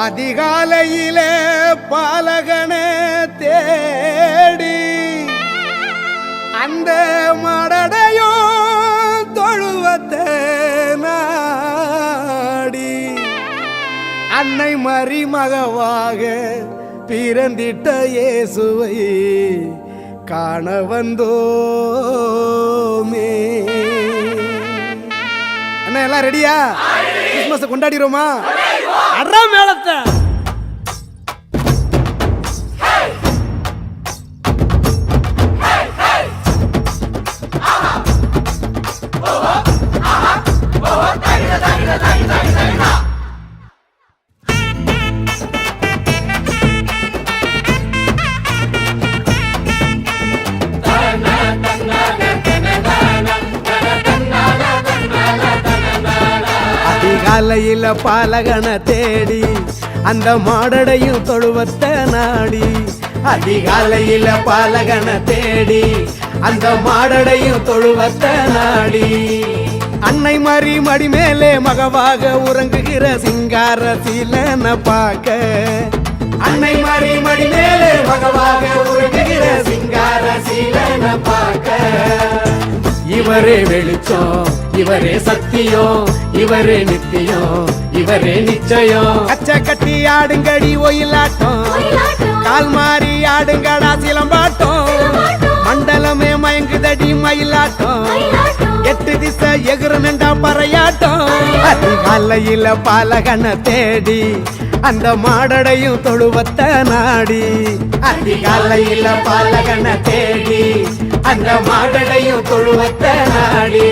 அதிகாலையிலே பாலகனே தேடி அந்த மடடையும் தொழுவத்தை நாடி அன்னை மரிமகவாக பிறந்திட்ட இயேசுவை காண வந்தோமே. அண்ணா எல்லாம் ரெடியா? கிறிஸ்மஸ் கொண்டாடிரோமா? அறா மேளத்தை அதிகாலையில பாலகனை தேடி அந்த மாடடையும் தொழுவத்தை நாடி அதிகாலையில பாலகனை தேடி அந்த மாடடையும் தொழுவத்தை நாடி அன்னை மரி மடி மேலே மகவாக உறங்குகிற சிங்கார சீலனை பார்க்க அன்னை மரி மடி மேலே மகவாக உறங்குகிற சிங்கார சீலனை பார்க்க இவரே வெளிச்சம், இவரே சத்தியம், இவரே நித்தியம், இவரே நிச்சயம். அச்ச கட்டி ஆடுங்கடி ஒயிலாட்டம், கால் மாறி ஆடுங்கடா சிலம்பாட்டம், மண்டலமே மயங்குதடி மயிலாட்டம், எட்டு திசை எகுறனண்டா பறையாட்டம். அதிகாலையில பாலகனை தேடி அந்த மாடடையும் தொழுவத்தை நாடி அதிகாலையில பாலகனை தேடி அந்த மாடடையும் தொழுவத்தை நாடி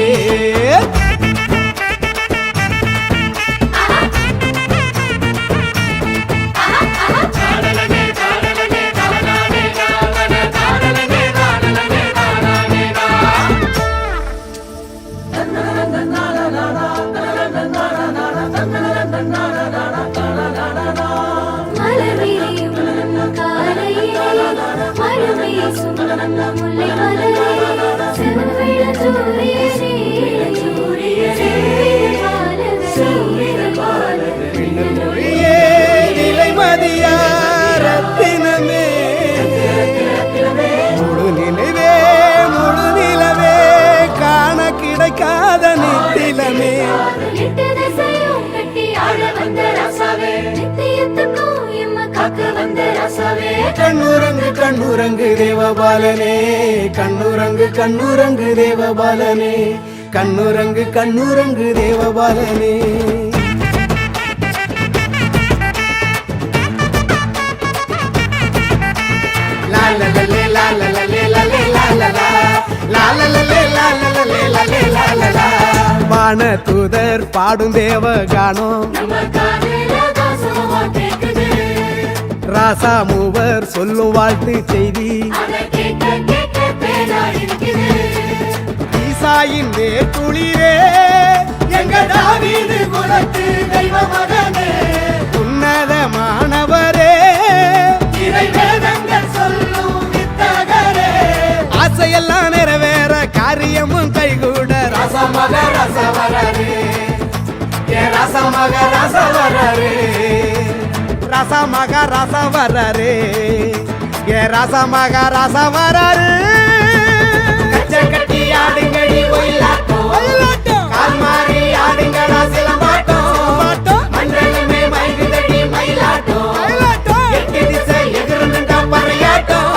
கிடைக்காத நித்திலமே கண்ணுரங்கு கண்ணுரங்கு தேவபாலனே கண்ணுரங்கு கண்ணுரங்கு தேவபாலனே கண்ணுரங்கு கண்ணுரங்கு தேவபாலனே. லாலலலே லாலலலே லாலே லாலலா லாலலலே லாலலலே லாலே லாலலா. வான தூதர் பாடும் தேவ கானம் ராசா மூவர் சொல்லும் வாழ்த்து செய்தி ஈசாயின் வேற்றுளிரே எங்க தாவீது குலத்து தெய்வ மகனே உன்னதமானவரே இறை வேதங்கள் சொல்லும் வித்தகரே ஆசையெல்லாம் நிறைவேற காரியமும் கைகூட ரசமக ரசவரரே ரசமக ரசவரரே ரசமக ரசவரரே ரசமக ரசவரரே. கச்ச கட்டி ஆடுங்கடி ஒயிலாட்டம் கால் மாறி ஆடுங்கடா சிலம்பாட்டம் மண்டலமே மயங்குதடி மயிலாட்டம் எட்டு திசை எகுறனண்டா பறையாட்டம்.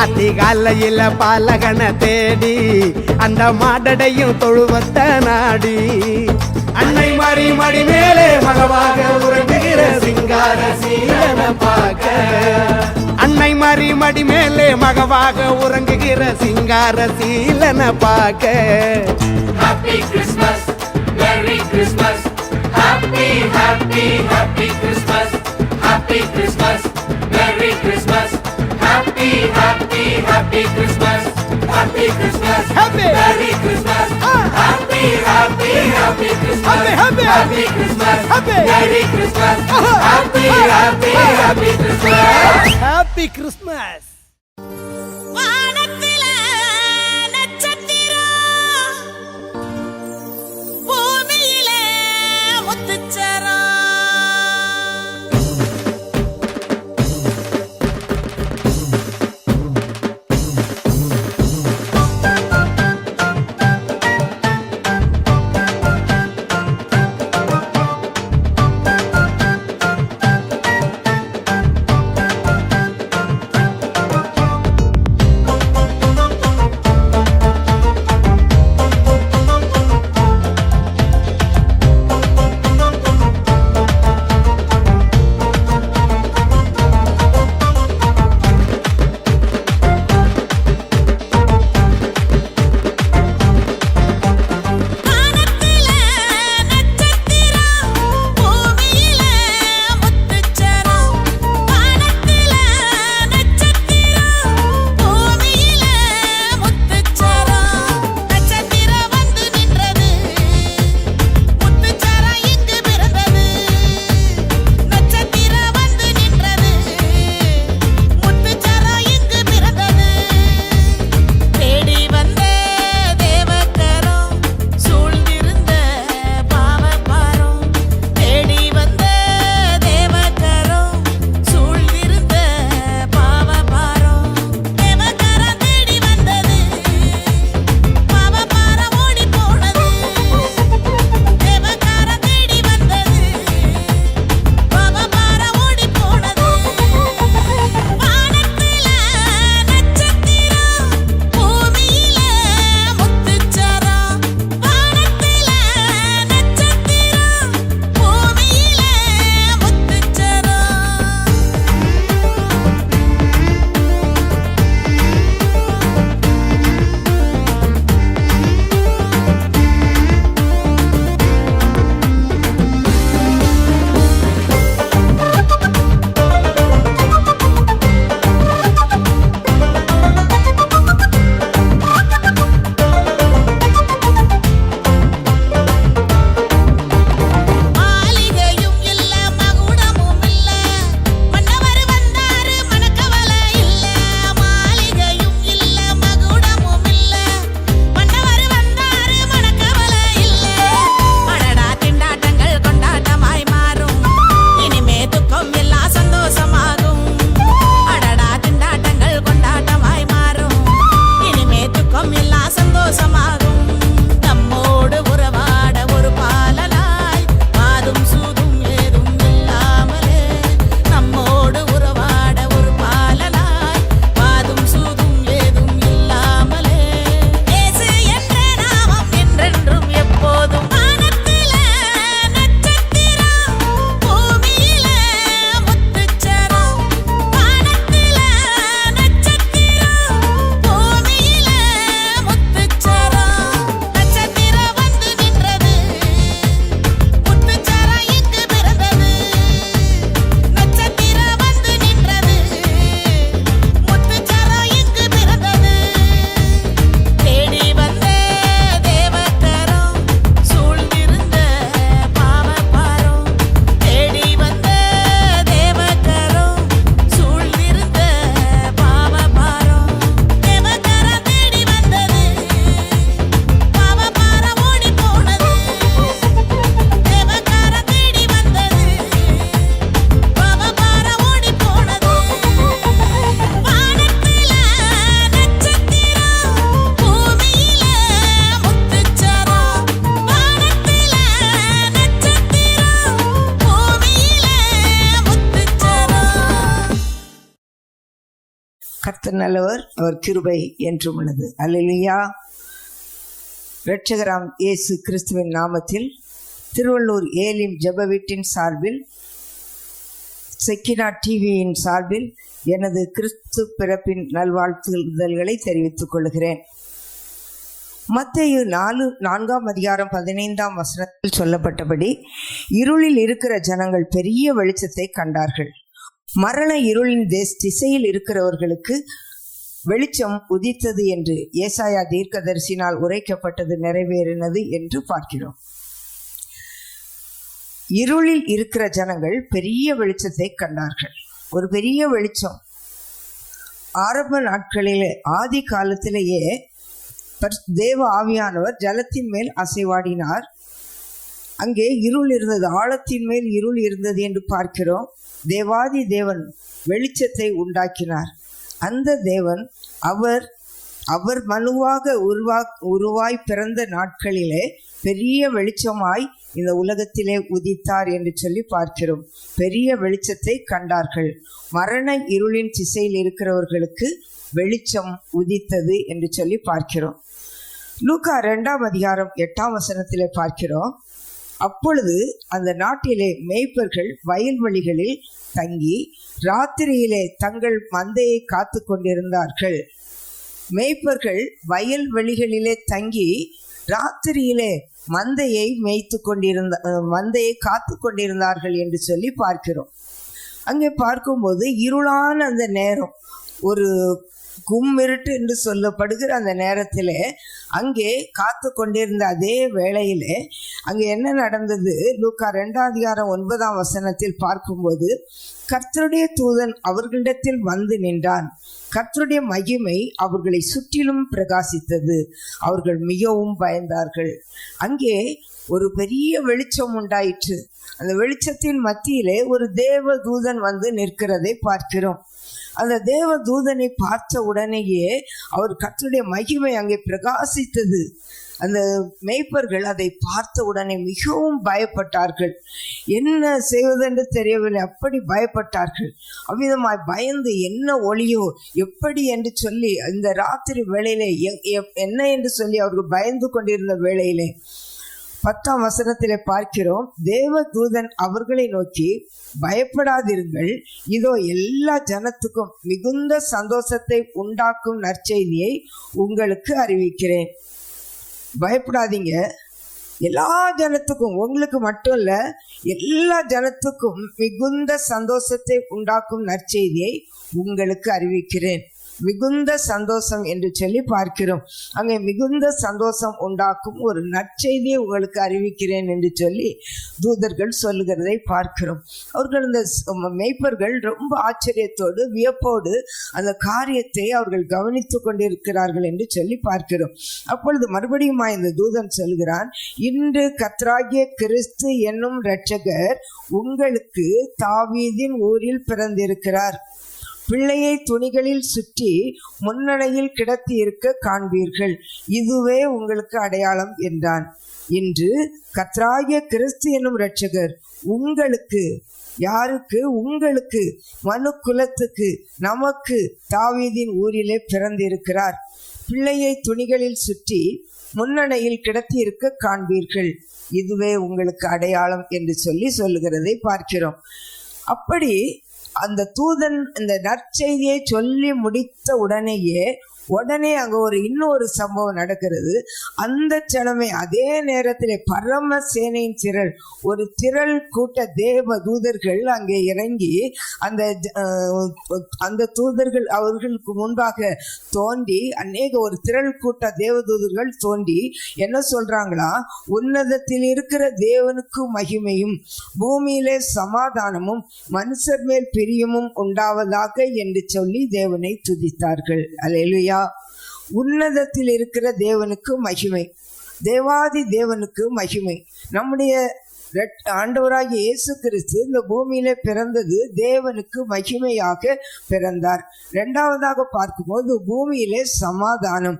அதிகாலையில பாலகனை தேடி அந்த மாடடையும் தொழுவத்தை நாடி அன்னை மரி மடி மேலே மகவாக உறங்குகிற சிங்கார சீலனை பார்க்க அன்னை மரி மடி மேலே மகவாக உறங்குகிற சிங்கார சீலனை பார்க்க. Happy Christmas, Merry Christmas, Happy Happy, happy, happy Christmas. Happy Christmas. Merry Christmas. Happy, happy, happy Christmas. Happy Christmas. Happy. Merry Christmas. Happy, happy, happy Christmas. Happy, happy. Happy Christmas. Happy. Merry Christmas. Happy, happy, happy Christmas. Happy Christmas. வானத்தில நட்சத்திரம், பூமியில முத்துச்சரம். கர்த்தர் நல்லவர், அவர் கிருபை என்றும் உள்ளது. அல்லேலூயா. இரட்சகராம் இயேசு கிறிஸ்துவின் நாமத்தில் திருவள்ளூர் ஏலிம் ஜெப வீட்டின் சார்பில், செக்கினா டிவியின் சார்பில் எனது கிறிஸ்து பிறப்பின் நல்வாழ்த்துதல்களை தெரிவித்துக் கொள்கிறேன். மத்தேயு 4:15 சொல்லப்பட்டபடி இருளில் இருக்கிற ஜனங்கள் பெரிய வெளிச்சத்தை கண்டார்கள். மரண இருளின் திசையில் இருக்கிறவர்களுக்கு வெளிச்சம் உதித்தது என்று ஏசாயா தீர்க்கதரிசினால் உரைக்கப்பட்டது நிறைவேறினது என்று பார்க்கிறோம். இருளில் இருக்கிற ஜனங்கள் பெரிய வெளிச்சத்தை கண்டார்கள். ஒரு பெரிய வெளிச்சம். ஆரம்ப நாட்களிலே, ஆதி காலத்திலேயே தேவ ஆவியானவர் ஜலத்தின் மேல் அசைவாடினார். அங்கே இருள் இருந்தது, ஆழத்தின் மேல் இருள் இருந்தது என்று பார்க்கிறோம். தேவாதி தேவன் வெளிச்சத்தை உண்டாக்கினார். அந்த தேவன் அவர் மனுவாக உருவாய் பிறந்த நாட்களிலே பெரிய வெளிச்சமாய் இந்த உலகத்திலே உதித்தார் என்று சொல்லி பார்க்கிறோம். பெரிய வெளிச்சத்தை கண்டார்கள். மரண இருளின் திசையில் இருக்கிறவர்களுக்கு வெளிச்சம் உதித்தது என்று சொல்லி பார்க்கிறோம். லூக்கா 2:8 பார்க்கிறோம். அப்பொழுது அந்த நாட்டிலே மேய்ப்பர்கள் வயல்வெளிகளில் தங்கி ராத்திரியிலே தங்கள் மந்தையை காத்து கொண்டிருந்தார்கள். மேய்ப்பர்கள் வயல்வெளிகளிலே தங்கி ராத்திரியிலே மந்தையை மந்தையை காத்து கொண்டிருந்தார்கள் என்று சொல்லி பார்க்கிறோம். அங்கே பார்க்கும்போது இருளான அந்த நேரம், ஒரு கும்மிருட்டு என்று சொல்லப்படுகிற அந்த நேரத்தில் அங்கே காத்து கொண்டிருந்த அதே வேளையிலே அங்கே என்ன நடந்தது? லூக்கா 2:9 பார்க்கும்போது, கர்த்தருடைய தூதன் அவர்களிடத்தில் வந்து நின்றான். கர்த்தருடைய மகிமை அவர்களை சுற்றிலும் பிரகாசித்தது. அவர்கள் மிகவும் பயந்தார்கள். அங்கே ஒரு பெரிய வெளிச்சம் உண்டாயிற்று. அந்த வெளிச்சத்தின் மத்தியிலே ஒரு தேவ தூதன் வந்து நிற்கிறதை பார்க்கிறோம். அந்த தேவ தூதனை பார்த்த உடனேயே அவர் கர்த்தருடைய மகிமை அங்கே பிரகாசித்தது. அந்த மேய்ப்பர்கள் அதை பார்த்த உடனே மிகவும் பயப்பட்டார்கள். என்ன செய்வதென்று தெரியவில்லை, அப்படி பயப்பட்டார்கள். அவ்விதமாய் பயந்து என்ன ஒளியோ எப்படி என்று சொல்லி இந்த ராத்திரி வேளையிலே என்ன என்று சொல்லி அவர்கள் பயந்து கொண்டிருந்த வேளையிலே 10 பார்க்கிறோம். தேவ தூதன் அவர்களை நோக்கி, பயப்படாதிருங்கள், இதோ எல்லா ஜனத்துக்கும் மிகுந்த சந்தோஷத்தை உண்டாக்கும் நற்செய்தியை உங்களுக்கு அறிவிக்கிறேன். பயப்படாதீங்க, எல்லா ஜனத்துக்கும், உங்களுக்கு மட்டும் இல்ல, எல்லா ஜனத்துக்கும் மிகுந்த சந்தோஷத்தை உண்டாக்கும் நற்செய்தியை உங்களுக்கு அறிவிக்கிறேன். மிகுந்த சந்தோஷம் என்று சொல்லி பார்க்கிறோம். அங்கே மிகுந்த சந்தோஷம் உண்டாக்கும் ஒரு நற்செய்தியை உங்களுக்கு அறிவிக்கிறேன் என்று சொல்லி தூதர்கள் சொல்லுகிறதை பார்க்கிறோம். அவர்கள் இந்த மேய்ப்பர்கள் ரொம்ப ஆச்சரியத்தோடு வியப்போடு அந்த காரியத்தை அவர்கள் கவனித்து கொண்டிருக்கிறார்கள் என்று சொல்லி பார்க்கிறோம். அப்பொழுது மறுபடியும் இந்த தூதன் சொல்கிறான், இன்று கர்த்தராகிய கிறிஸ்து என்னும் இரட்சகர் உங்களுக்கு தாவீதின் ஊரில் பிறந்திருக்கிறார். பிள்ளையை துணிகளில் சுற்றி முன்னணையில் கிடத்தி இருக்க காண்பீர்கள். இதுவே உங்களுக்கு அடையாளம் என்றான். இன்று கர்த்தராகிய கிறிஸ்து என்னும் இரட்சகர் உங்களுக்கு, யாருக்கு? உங்களுக்கு, மனு குலத்துக்கு, நமக்கு தாவீதின் ஊரிலே பிறந்திருக்கிறார். பிள்ளையை துணிகளில் சுற்றி முன்னணையில் கிடத்தி இருக்க காண்பீர்கள். இதுவே உங்களுக்கு அடையாளம் என்று சொல்லுகிறதை பார்க்கிறோம். அப்படி அந்த தூதன் இந்த நற்செய்தியை சொல்லி முடித்த உடனே அங்க இன்னொரு சம்பவம் நடக்கிறது. அந்த சனமே அதே நேரத்தில் பரம சேனையின் திரள், ஒரு திரள் கூட்ட தேவ தூதர்கள் அங்கே இறங்கி அந்த தூதர்கள் அவர்களுக்கு முன்பாக தோன்றி ஒரு திரள் கூட்ட தேவ தூதர்கள் தோன்றி என்ன சொல்றாங்களா? உன்னதத்தில் இருக்கிற தேவனுக்கு மகிமையும் பூமியிலே சமாதானமும் மனுஷர் மேல் பிரியமும் உண்டாவதாக என்று சொல்லி தேவனை துதித்தார்கள். அல்லேலூயா. உன்னதத்தில் இருக்கிற தேவனுக்கு மகிமை, தேவாதி தேவனுக்கு மகிமை. நம்முடைய ஆண்டவராகிய இயேசு கிறிஸ்து இந்த பூமியிலே பிறந்தது தேவனுக்கு மகிமையாக பிறந்தார். இரண்டாவதாக பார்க்கும்போது பூமியிலே சமாதானம்.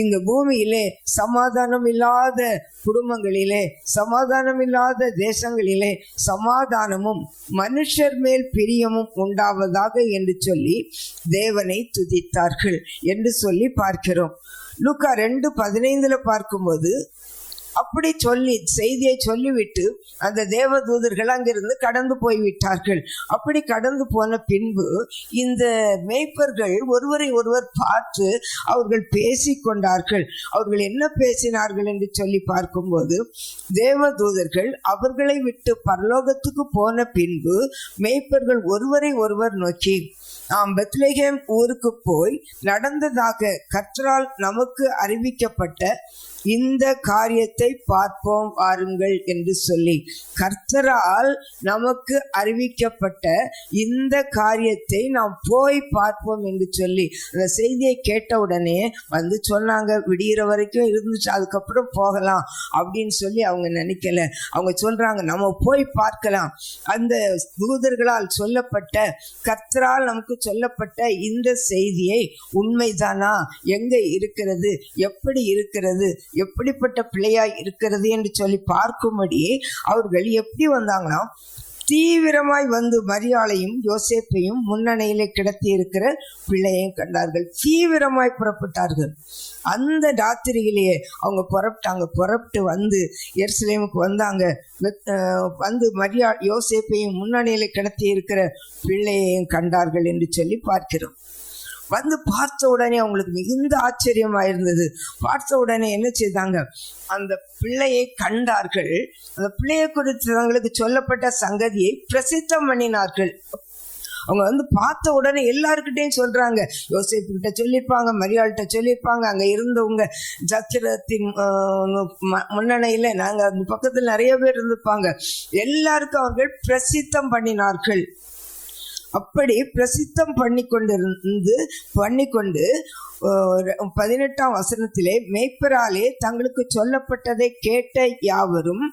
இந்த பூமியிலே சமாதானம் இல்லாத குடும்பங்களிலே, சமாதானம் இல்லாத தேசங்களிலே சமாதானமும் மனுஷர் மேல் பிரியமும் உண்டாவதாக என்று சொல்லி தேவனை துதித்தார்கள் என்று சொல்லி பார்க்கிறோம். லூக்கா 2:15 பார்க்கும்போது, அப்படி சொல்லி செய்தியை சொல்லிவிட்டு அந்த தேவதூதர்கள் அங்கிருந்து கடந்து போய்விட்டார்கள். அப்படி கடந்து போன பின்பு இந்த மேய்ப்பர்கள் ஒருவரை ஒருவர் பார்த்து அவர்கள் பேசிக்கொண்டார்கள். அவர்கள் என்ன பேசினார்கள் என்று சொல்லி பார்க்கும்போது, தேவதூதர்கள் அவர்களை விட்டு பரலோகத்துக்கு போன பின்பு மேய்ப்பர்கள் ஒருவரை ஒருவர் நோக்கி, நாம் பெத்லகேம் ஊருக்கு போய் நடந்ததாக கர்த்தரால் நமக்கு அறிவிக்கப்பட்ட இந்த காரியத்தை பார்ப்போம் வாருங்கள் என்று சொல்லி, கர்த்தரால் நமக்கு அறிவிக்கப்பட்ட இந்த காரியத்தை நாம் போய் பார்ப்போம் என்று சொல்லி அந்த செய்தியை கேட்டவுடனே வந்து சொன்னாங்க. விடிகிற வரைக்கும் இருந்துச்சு, அதுக்கப்புறம் போகலாம் அப்படின்னு சொல்லி அவங்க நினைக்கல. அவங்க சொல்றாங்க, நம்ம போய் பார்க்கலாம். அந்த தூதர்களால் சொல்லப்பட்ட, கர்த்தரால் நமக்கு சொல்லப்பட்ட இந்த செய்தியை உண்மைதானா, எங்க இருக்கிறது, எப்படி இருக்கிறது, எப்படிப்பட்ட பிள்ளையாய் இருக்கிறது என்று சொல்லி பார்க்கும்படி அவர்கள் எப்படி வந்தாங்கன்னா, தீவிரமாய் வந்து மரியாளையும் யோசேப்பையும் முன்னணியிலே கிடத்தி இருக்கிற பிள்ளையையும் கண்டார்கள். தீவிரமாய் புறப்பட்டார்கள். அந்த ராத்திரியிலேயே அவங்க புறப்பட்டு வந்து எருசலேமுக்கு வந்தாங்க. வந்து யோசேப்பையும் முன்னணியிலே கிடத்தி இருக்கிற பிள்ளையையும் கண்டார்கள் என்று சொல்லி பார்க்கிறோம். வந்து பார்த்த உடனே அவங்களுக்கு மிகுந்த ஆச்சரியமாயிருந்தது. பார்த்த உடனே என்ன செய்தாங்க, அந்த பிள்ளையை கண்டார்கள். அந்த பிள்ளையை குறித்து தங்களுக்கு சொல்லப்பட்ட சங்கதியை பிரசித்தம் பண்ணினார்கள். அவங்க வந்து பார்த்த உடனே எல்லாருக்கிட்டையும் சொல்றாங்க. யோசேப்பு கிட்ட சொல்லியிருப்பாங்க, மரியாள்கிட்ட சொல்லியிருப்பாங்க, அங்க இருந்தவங்க ஜத்திரத்தின் முன்னணியில நாங்க அந்த பக்கத்துல நிறைய பேர் இருந்திருப்பாங்க. எல்லாருக்கும் அவர்கள் பிரசித்தம் பண்ணினார்கள். அப்படி பிரசித்தம் பண்ணிக்கொண்டு 18ஆம் வசனத்திலே, மேய்ப்பராலே தங்களுக்கு சொல்லப்பட்டதை கேட்ட யாவரும்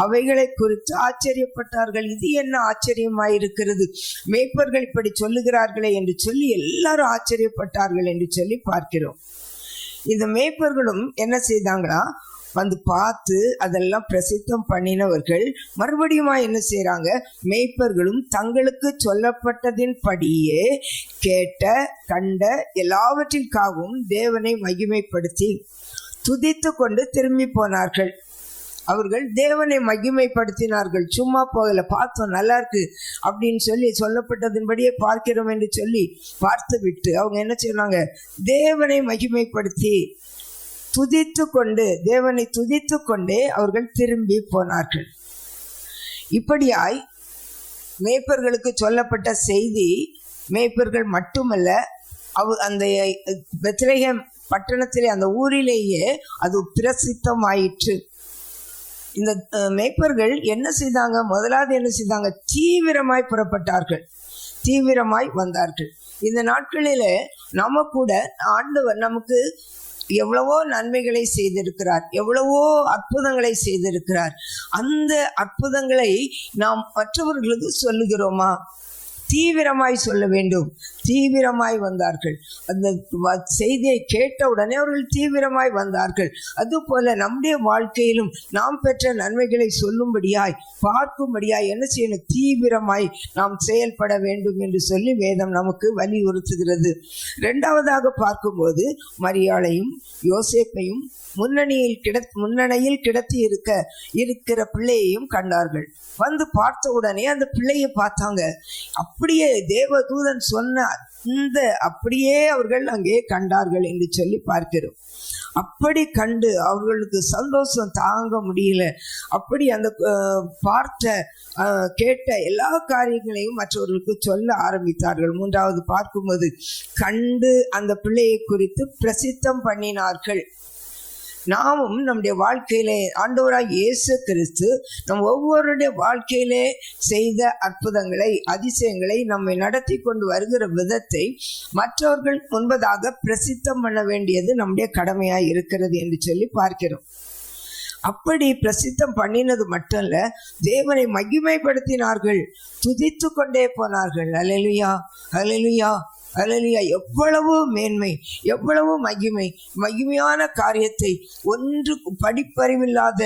அவைகளை குறித்து ஆச்சரியப்பட்டார்கள். இது என்ன ஆச்சரியமாயிருக்கிறது, மேய்ப்பர்கள் இப்படி சொல்லுகிறார்களே என்று சொல்லி எல்லாரும் ஆச்சரியப்பட்டார்கள் என்று சொல்லி பார்க்கிறோம். இந்த மேய்ப்பர்களும் என்ன செய்தாங்களா, வந்து பார்த்து அதெல்லாம் பிரசித்தம் பண்ணினவர்கள் மறுபடியும் என்ன செய்யறாங்க, மேய்ப்பர்களும் தங்களுக்கு சொல்லப்பட்டதின் படியே கேட்ட கண்ட எல்லாவற்றிற்காகவும் தேவனை மகிமைப்படுத்தி துதித்து கொண்டு திரும்பி போனார்கள். அவர்கள் தேவனை மகிமைப்படுத்தினார்கள். சும்மா போகல, பார்த்தோம் நல்லா இருக்கு அப்படின்னு சொல்லி சொல்லப்பட்டதின்படியே பார்க்கிறோம் என்று சொல்லி பார்த்து விட்டு அவங்க என்ன செய்வாங்க, தேவனை மகிமைப்படுத்தி துதித்து கொண்டு, தேவனை துதித்து கொண்டே அவர்கள் திரும்பி போனார்கள். இப்படியாய் மேய்ப்பர்களுக்கு சொல்லப்பட்ட செய்தி மேய்ப்பர்கள் மட்டுமல்ல, அந்த பெத்லகேம் பட்டணத்திலே அந்த ஊரிலேயே அது பிரசித்தமாயிற்று. இந்த மேய்ப்பர்கள் என்ன செய்தாங்க, முதலாவது என்ன செய்தாங்க, தீவிரமாய் புறப்பட்டார்கள், தீவிரமாய் வந்தார்கள். இந்த நாட்களிலே நம்ம கூட ஆண்டவர் நமக்கு எவ்வளவோ நன்மைகளை செய்திருக்கிறார், எவ்வளவோ அற்புதங்களை செய்திருக்கிறார். அந்த அற்புதங்களை நாம் மற்றவர்களுக்கு சொல்லுகிறோமா? தீவிரமாய் சொல்ல வேண்டும். தீவிரமாய் வந்தார்கள். அந்த செய்தியை கேட்ட உடனே அவர்கள் தீவிரமாய் வந்தார்கள். அதுபோல நம்முடைய வாழ்க்கையிலும் நாம் பெற்ற நன்மைகளை சொல்லும்படியாய், பார்க்கும்படியாய் என்ன செய்யணும், தீவிரமாய் நாம் செயல்பட வேண்டும் என்று சொல்லி வேதம் நமக்கு வலியுறுத்துகிறது. இரண்டாவதாக பார்க்கும்போது மரியாளையும் யோசேப்பையும் முன்னணியில் கிடத்தி இருக்கிற பிள்ளையையும் கண்டார்கள். வந்து பார்த்த உடனே அந்த பிள்ளையை பார்த்தாங்க. அப்படியே தேவதூதன் சொன்ன அப்படியே அவர்கள் அங்கே கண்டார்கள் என்று சொல்லி பார்க்கிறோம். அப்படி கண்டு அவர்களுக்கு சந்தோஷம் தாங்க முடியல. அப்படி அந்த கேட்ட எல்லா காரியங்களையும் மற்றவர்களுக்கு சொல்ல ஆரம்பித்தார்கள். மூன்றாவது பார்க்கும்போது கண்டு அந்த பிள்ளையை குறித்து பிரசித்தம் பண்ணினார்கள். நாமும் நம்முடைய வாழ்க்கையிலே ஆண்டவராய் இயேசு கிறிஸ்து நம் ஒவ்வொருடைய வாழ்க்கையிலே செய்த அற்புதங்களை, அதிசயங்களை, நம்மை நடத்தி கொண்டு வருகிற விதத்தை மற்றவர்கள் முன்பதாக பிரசித்தம் பண்ண வேண்டியது நம்முடைய கடமையாய் இருக்கிறது என்று சொல்லி பார்க்கிறோம். அப்படி பிரசித்தம் பண்ணினது மட்டுமல்ல, தேவனை மகிமைப்படுத்தினார்கள், துதித்து கொண்டே போனார்கள். அல்லேலூயா, அல்லேலூயா, அல்லேலூயா. எவ்வளவு மேன்மை, எவ்வளவு மகிமையான காரியத்தை ஒன்று படிப்பறிவில்லாத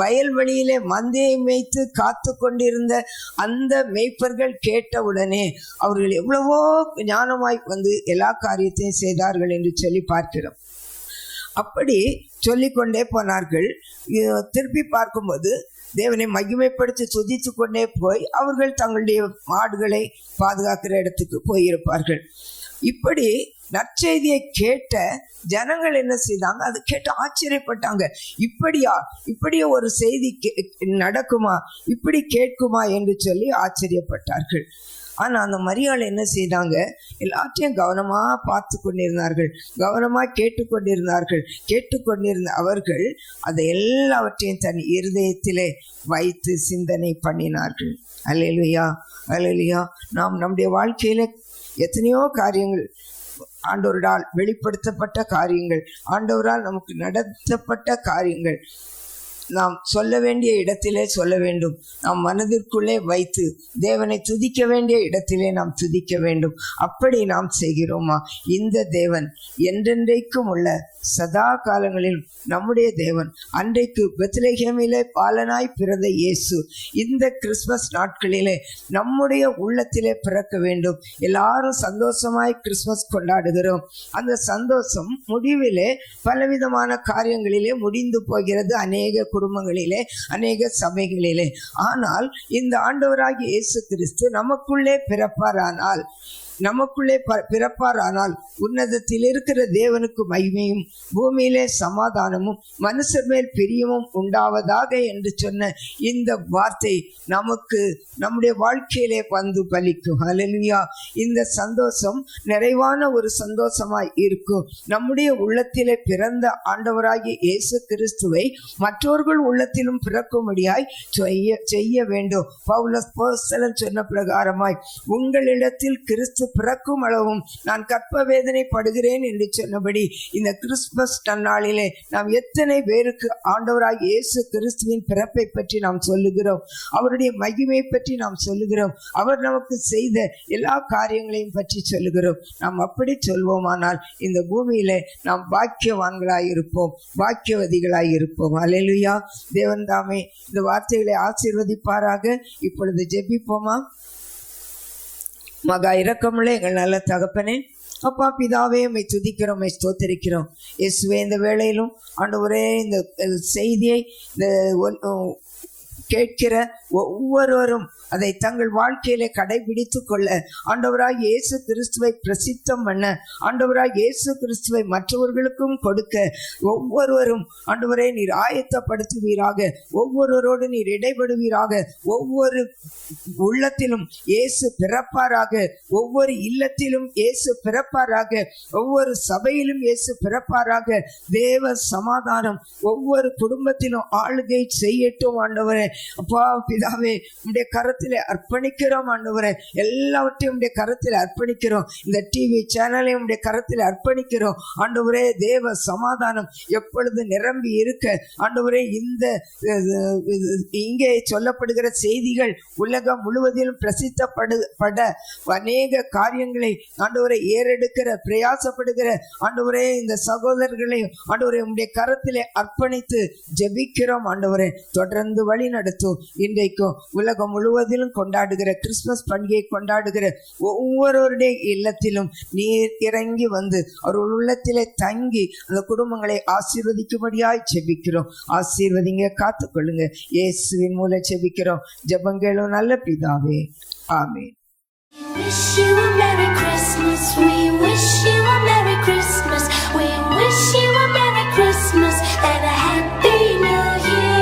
வயல்வெளியிலே மந்தையை மேய்த்து காத்து கொண்டிருந்த அந்த மேய்ப்பர்கள் கேட்டவுடனே அவர்கள் எவ்வளவோ ஞானமாய் வந்து எல்லா காரியத்தையும் செய்தார்கள் என்று சொல்லி பார்க்கிறோம். அப்படி சொல்லிக்கொண்டே போனார்கள். திருப்பி பார்க்கும்போது தேவனை மகிமைப்படுத்தி துதித்து கொண்டே போய் அவர்கள் தங்களுடைய மாடுகளை பாதுகாக்கிற இடத்துக்கு போயிருப்பார்கள். இப்படி நற்செய்தியை கேட்ட ஜனங்கள் என்ன செய்தாங்க? அது கேட்டு ஆச்சரியப்பட்டாங்க. இப்படியே ஒரு செய்தி நடக்குமா, இப்படி கேட்குமா என்று சொல்லி ஆச்சரியப்பட்டார்கள். ஆனா அந்த மரியாள் என்ன செய்தாங்க? எல்லாத்தையும் கவனமா பார்த்து கொண்டிருந்தார்கள், கவனமா கேட்டுக்கொண்டிருந்த அவர்கள் அதை எல்லாவற்றையும் தன் இருதயத்திலே வைத்து சிந்தனை பண்ணினார்கள். அல்லேலூயா, அல்லேலூயா. நாம் நம்முடைய வாழ்க்கையில எத்தனையோ காரியங்கள், ஆண்டவரால் வெளிப்படுத்தப்பட்ட காரியங்கள், ஆண்டவரால் நமக்கு நடத்தப்பட்ட காரியங்கள் நாம் சொல்ல வேண்டிய இடத்திலே சொல்ல வேண்டும். நாம் மனதிற்குள்ளே வைத்து தேவனை துதிக்க வேண்டிய இடத்திலே நாம் துதிக்க வேண்டும். அப்படி நாம் செய்கிறோமா? இந்த தேவன் என்றென்றைக்கும் உள்ள சதா காலங்களில் நம்முடைய தேவன். அன்றைக்கு பெத்லகேமிலே பாலனாய் பிறந்த இயேசு இந்த கிறிஸ்மஸ் நாட்களிலே நம்முடைய உள்ளத்திலே பிறக்க வேண்டும். எல்லாரும் சந்தோஷமாய் கிறிஸ்மஸ் கொண்டாடுகிறோம். அந்த சந்தோஷம் முடிவிலே பலவிதமான காரியங்களிலே முடிந்து போகிறது, அநேக குடும்பங்களிலே, அநேக சபைகளிலே. ஆனால் இந்த ஆண்டவராகிய இயேசு கிறிஸ்து நமக்குள்ளே பிறப்பாரானால் உன்னதத்தில் இருக்கிற தேவனுக்கு மகிமையும் பூமியிலே சமாதானமும் மனுஷர் மேல் பிரியமும் உண்டாவதாக என்று சொன்ன இந்த வார்த்தை நமக்கு நம்முடைய வாழ்க்கையிலே வந்து பலிக்கும். ஹல்லேலூயா. இந்த சந்தோஷம் நிறைவான ஒரு சந்தோஷமாய் இருக்கும். நம்முடைய உள்ளத்திலே பிறந்த ஆண்டவராகிய இயேசு கிறிஸ்துவை மற்றவர்கள் உள்ளத்திலும் பிறக்கும்படியாய் செய்ய வேண்டும். பவுலஸ் அப்போஸ்தலன் சொன்ன பிரகாரமாய் உங்களிடத்தில் கிறிஸ்து பிறக்கும் அளவும் நான் கற்ப வேதனை படுகிறேன் என்று சொன்னபடி இந்த கிறிஸ்துமஸ் நன்னாளிலே நாம் எத்தனை பேருக்கு ஆண்டவராகிய இயேசு கிறிஸ்துவின் பிறப்பை பற்றி நாம் சொல்லுகிறோம், அவருடைய மகிமை பற்றி நாம் சொல்லுகிறோம், அவர் நமக்கு செய்த எல்லா காரியங்களையும் பற்றி சொல்லுகிறோம். நாம் அப்படி சொல்வோமானால் இந்த பூமியிலே நாம் பாக்கியவான்களாயிருப்போம், பாக்கியவதிகளாயிருப்போம். அல்லேலூயா. தேவன் தாமே இந்த வார்த்தைகளை ஆசீர்வதிப்பாராக. இப்பொழுது ஜெபிப்போமா? மகா இரக்கமுள்ள எங்கள் நல்ல தகப்பனே, அப்பா பிதாவே, உம்மை துதிக்கிறோம், உம்மை ஸ்தோத்திரிக்கிறோம். இயேசுவே, இந்த வேளையிலும் ஆண்டவரே இந்த செய்தியை கேட்கிற ஒவ்வொருவரும் அதை தங்கள் வாழ்க்கையிலே கடைபிடித்து கொள்ள, ஆண்டவராய் இயேசு கிறிஸ்துவை பிரசித்தம் பண்ண, ஆண்டவராய் இயேசு கிறிஸ்துவை மற்றவர்களுக்கும் கொடுக்க ஒவ்வொருவரும் ஆண்டவரே நீர் ஆயத்தப்படுத்துவீராக. ஒவ்வொருவரோடு நீர் இடைபடுவீராக. ஒவ்வொரு உள்ளத்திலும் இயேசு பிறப்பாராக. ஒவ்வொரு இல்லத்திலும் இயேசு பிறப்பாராக. ஒவ்வொரு சபையிலும் இயேசு பிறப்பாராக. தேவ சமாதானம் ஒவ்வொரு குடும்பத்திலும் ஆளுகை செய்யட்டும். ஆண்டவரே அப்பா பிதாவே, உம்முடைய கரத்திலே அர்ப்பணிக்கிறோம். ஆண்டவரே எல்லாவற்றையும் உம்முடைய கரத்தில் அர்ப்பணிக்கிறோம். இந்த டிவி சேனலை உம்முடைய கரத்தில் அர்ப்பணிக்கிறோம். ஆண்டவரே தேவ சமாதானம் எப்பொழுது நிரம்பி இருக்க, ஆண்டவரே இந்த இங்கே சொல்லப்படுகிற செய்திகள் உலகம் முழுவதிலும் பிரசித்தப்பட அநேக காரியங்களை ஆண்டவரை ஏறெடுக்கிற பிரயாசப்படுகிற ஆண்டவரே இந்த சகோதரர்களையும் ஆண்டவரே உம்முடைய கரத்திலே அர்ப்பணித்து ஜெபிக்கிறோம். ஆண்டவரே தொடர்ந்து வழி நடத்தும். இன்றைக்கும் உலகம் முழுவதிலும் கொண்டாடுகிற கிறிஸ்துமஸ் பண்டிகையை கொண்டாடுகிற ஒவ்வொருவருடைய இல்லத்திலும் நீர் இறங்கி வந்து அவர்கள் உள்ளத்திலே தங்கி அந்த குடும்பங்களை ஆசீர்வதிக்கும்படியாய் ஜெபிக்கிறோம். ஆசீர்வதிங்க, காத்துக்கொள்ளுங்க. இயேசுவின் மூலம் ஜெபிக்கிறோம். ஜெபங்களும் நல்ல பிதாவே, ஆமென். Wish you a Merry Christmas. We wish you a Merry Christmas. We wish you a Merry Christmas and a Happy New Year.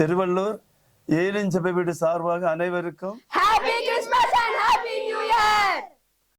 Tiruvallur ஏலின் ஜெப வீடு சார்பாக அனைவருக்கும் Happy Christmas and Happy New Year!